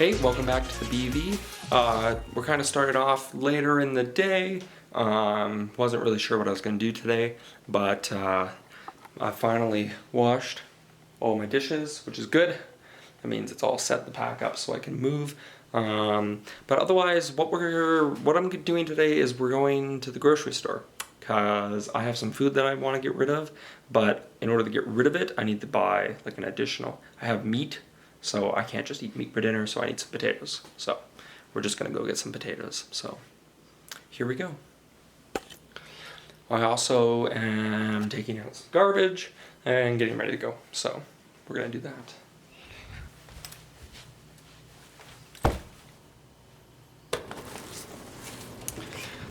Hey, welcome back to the BV. We're kind of started off later in the day. Wasn't really sure what I was going to do today, but I finally washed all my dishes, which is good. That means it's all set to pack up so I can move. But otherwise, what I'm doing today is we're going to the grocery store because I have some food that I want to get rid of, but in order to get rid of it, I need to buy like an additional. I have meat. So I can't just eat meat for dinner, so I need some potatoes. So we're just gonna go get some potatoes. So here we go. I also am taking out some garbage and getting ready to go. So we're gonna do that.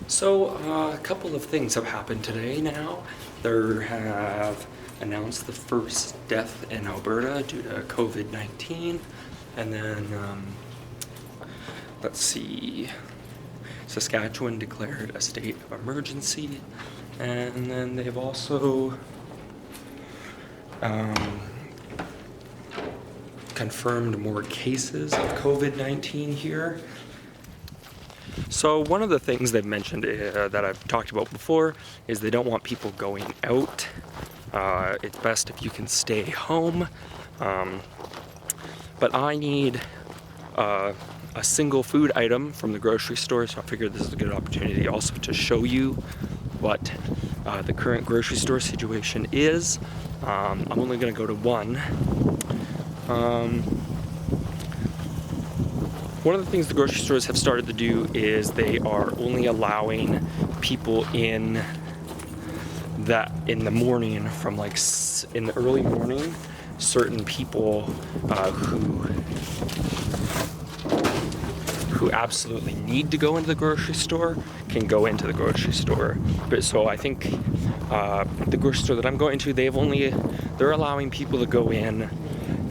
So a couple of things have happened today now. There have announced the first death in Alberta due to COVID-19, and then let's see, Saskatchewan declared a state of emergency, and then they've also confirmed more cases of COVID-19 here. So one of the things they've mentioned that I've talked about before is they don't want people going out. It's best if you can stay home, but I need a single food item from the grocery store, so I figured this is a good opportunity also to show you what the current grocery store situation is. I'm only going to go to one. One of the things the grocery stores have started to do is they are only allowing people in the morning, from like in the early morning, certain people who absolutely need to go into the grocery store can go into the grocery store. But so I think the grocery store that I'm going to, they're allowing people to go in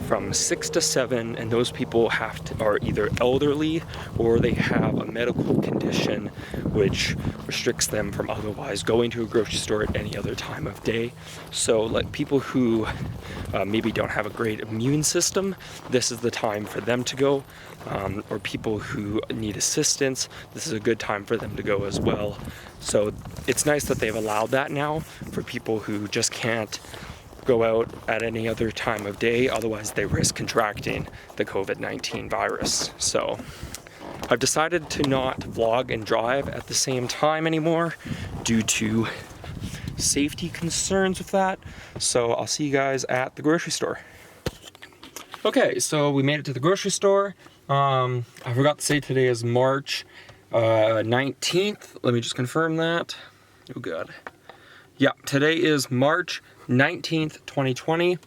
from 6 to 7, and those people are either elderly or they have a medical condition which restricts them from otherwise going to a grocery store at any other time of day. So like people who maybe don't have a great immune system, this is the time for them to go, or people who need assistance, this is a good time for them to go as well. So it's nice that they've allowed that now for people who just can't go out at any other time of day, otherwise they risk contracting the COVID-19 virus. So I've decided to not vlog and drive at the same time anymore due to safety concerns with that. So I'll see you guys at the grocery store. Okay, so we made it to the grocery store. I forgot to say today is March 19th. Let me just confirm that. Oh God. Yeah, today is March 19th, 2020.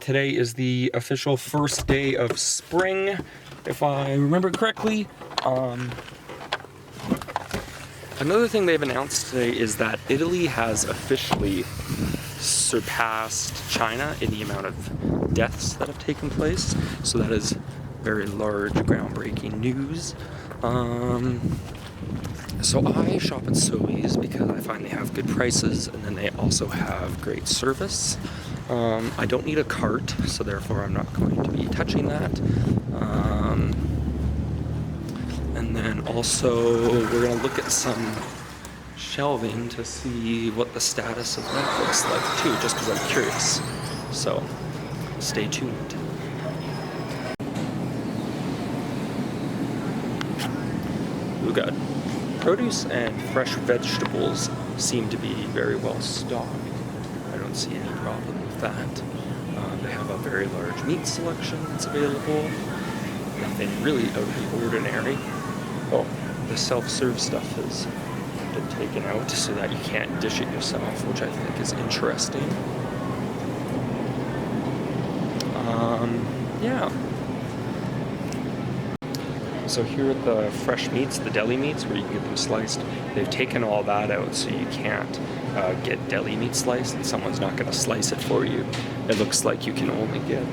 Today is the official first day of spring, if I remember correctly. Another thing they've announced today is that Italy has officially surpassed China in the amount of deaths that have taken place. So that is very large, groundbreaking news. So I shop at Sobeys because I find they have good prices, and then they also have great service. I don't need a cart, so therefore I'm not going to be touching that. And then also we're going to look at some shelving to see what the status of that looks like too, just because I'm curious. So stay tuned. Oh God. Produce and fresh vegetables seem to be very well stocked. I don't see any problem with that. They have a very large meat selection that's available. Nothing really out of the ordinary. Oh, the self-serve stuff has been taken out so that you can't dish it yourself, which I think is interesting. Yeah. So here at the fresh meats, the deli meats, where you can get them sliced, they've taken all that out, so you can't get deli meat sliced, and someone's not going to slice it for you. It looks like you can only get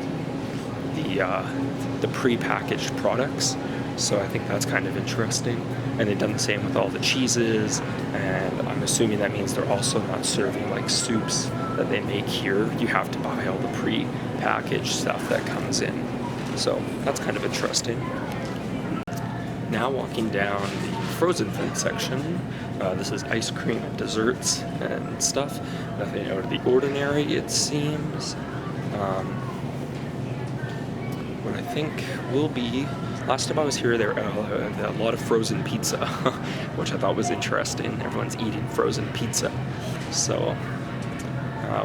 the pre-packaged products, so I think that's kind of interesting. And they've done the same with all the cheeses, and I'm assuming that means they're also not serving like soups that they make here. You have to buy all the pre-packaged stuff that comes in. So that's kind of interesting. now walking down the frozen food section. This is ice cream and desserts and stuff. Nothing out of the ordinary, it seems. What I think will be, last time I was here, there a lot of frozen pizza, which I thought was interesting. Everyone's eating frozen pizza, so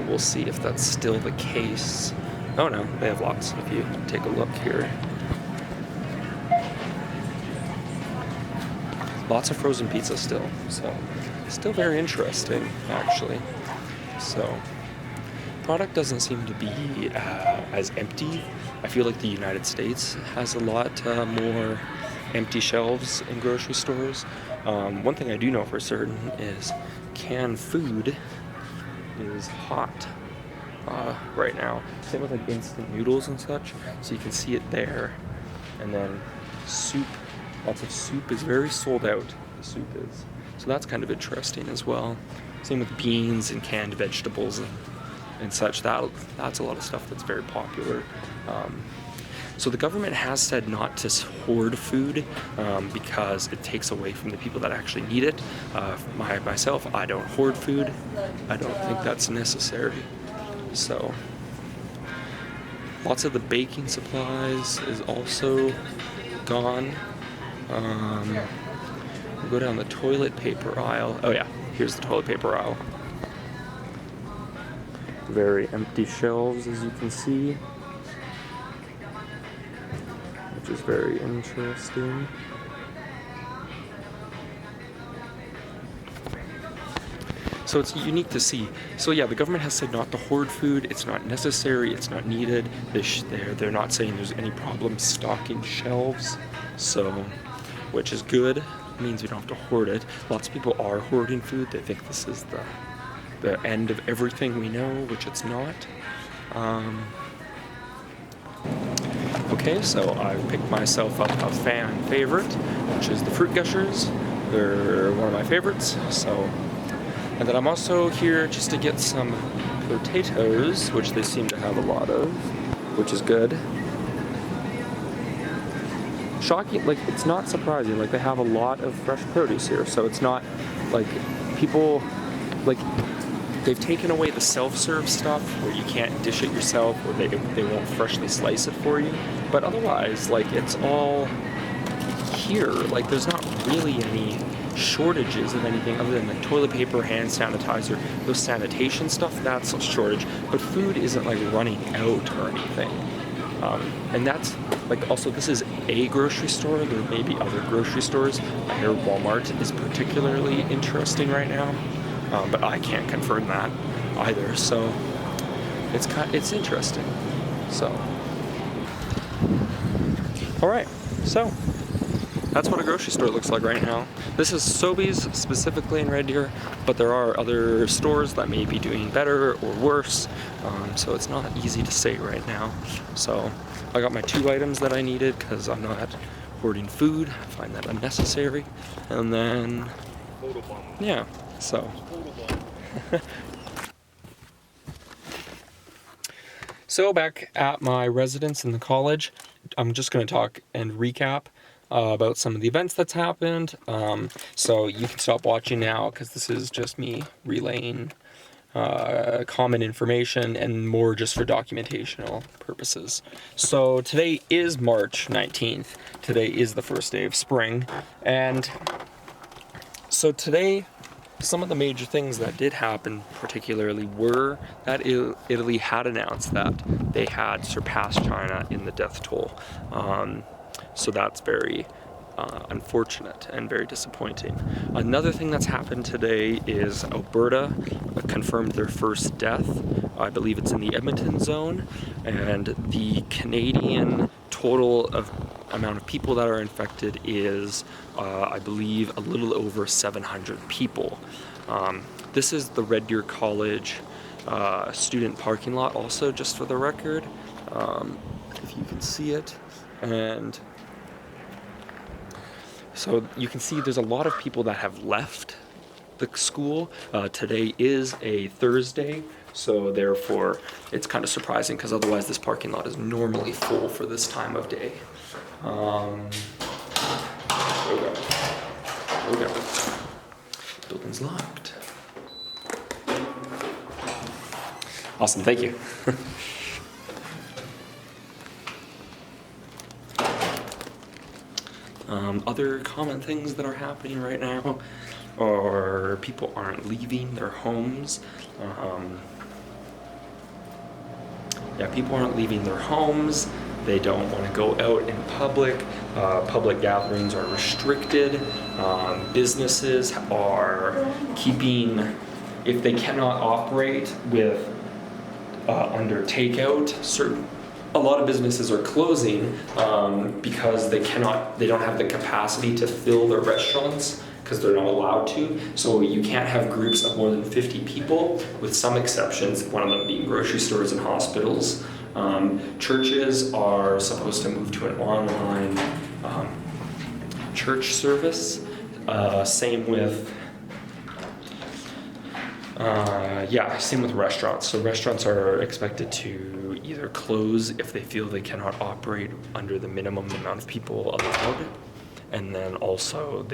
we'll see if that's still the case. Oh no, they have lots. If you take a look here, lots of frozen pizza still, so still very interesting actually. So product doesn't seem to be as empty. I feel like the United States has a lot more empty shelves in grocery stores. One thing I do know for certain is canned food is hot right now. Same with like instant noodles and such. So you can see it there. And then soup, lots of soup is very sold out. The soup is. So that's kind of interesting as well. Same with beans and canned vegetables and such. That's a lot of stuff that's very popular. So the government has said not to hoard food because it takes away from the people that actually need it. Myself, I don't hoard food. I don't think that's necessary. So lots of the baking supplies is also gone. We'll go down the toilet paper aisle. Oh yeah, here's the toilet paper aisle. Very empty shelves, as you can see, which is very interesting. So it's unique to see. So yeah, the government has said not to hoard food. It's not necessary. It's not needed. They're not saying there's any problem stocking shelves. So, which is good. It means we don't have to hoard it. Lots of people are hoarding food. They think this is the end of everything we know, which it's not. Okay, so I picked myself up a fan favorite, which is the Fruit Gushers. They're one of my favorites. So. And then I'm also here just to get some potatoes, which they seem to have a lot of, which is good. Shocking, like, it's not surprising, like, they have a lot of fresh produce here, so it's not, like, people, like, they've taken away the self-serve stuff where you can't dish it yourself, or they won't freshly slice it for you, but otherwise, like, it's all here. Like, there's not really any shortages of anything other than like toilet paper, hand sanitizer, those sanitation stuff, that's a shortage, but food isn't like running out or anything. And that's like, also this is a grocery store, there may be other grocery stores. I hear Walmart is particularly interesting right now, but I can't confirm that either, so it's interesting. So alright, so that's what a grocery store looks like right now. This is Sobeys specifically in Red Deer, but there are other stores that may be doing better or worse, so it's not easy to say right now. So I got my 2 items that I needed because I'm not hoarding food. I find that unnecessary. And then, yeah, so. So back at my residence in the college, I'm just going to talk and recap about some of the events that's happened. So you can stop watching now because this is just me relaying common information and more just for documentational purposes. So today is March 19th. Today is the first day of spring. And so today, some of the major things that did happen particularly were that Italy had announced that they had surpassed China in the death toll. So that's very unfortunate and very disappointing. Another thing that's happened today is Alberta confirmed their first death. I believe it's in the Edmonton zone, and the Canadian total of amount of people that are infected is, I believe, a little over 700 people. This is the Red Deer College student parking lot also, just for the record, if you can see it. And so you can see there's a lot of people that have left the school. Today is a Thursday, so therefore it's kind of surprising because otherwise this parking lot is normally full for this time of day. Okay. Building's locked. Awesome, thank you. Other common things that are happening right now are people aren't leaving their homes. People aren't leaving their homes. They don't want to go out in public. Public gatherings are restricted. Businesses are keeping, if they cannot operate with under takeout, a lot of businesses are closing because they don't have the capacity to fill their restaurants because they're not allowed to. So you can't have groups of more than 50 people, with some exceptions, one of them being grocery stores and hospitals. Churches are supposed to move to an online church service. Same with restaurants. So restaurants are expected to either close if they feel they cannot operate under the minimum amount of people allowed, and then also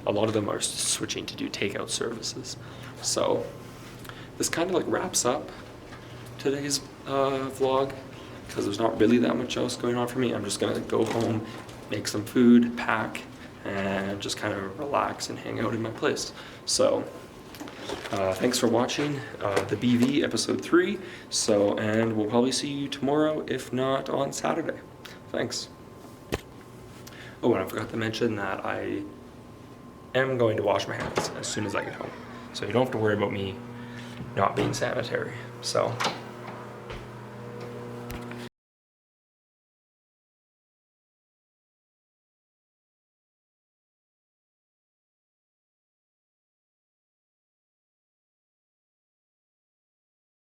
a lot of them are switching to do takeout services. So this kind of like wraps up today's vlog, because there's not really that much else going on for me. I'm just gonna go home, make some food, pack, and just kind of relax and hang out in my place. So thanks for watching the BV episode 3. And we'll probably see you tomorrow, if not on Saturday. Thanks. Oh, and I forgot to mention that I am going to wash my hands as soon as I get home. So you don't have to worry about me not being sanitary. So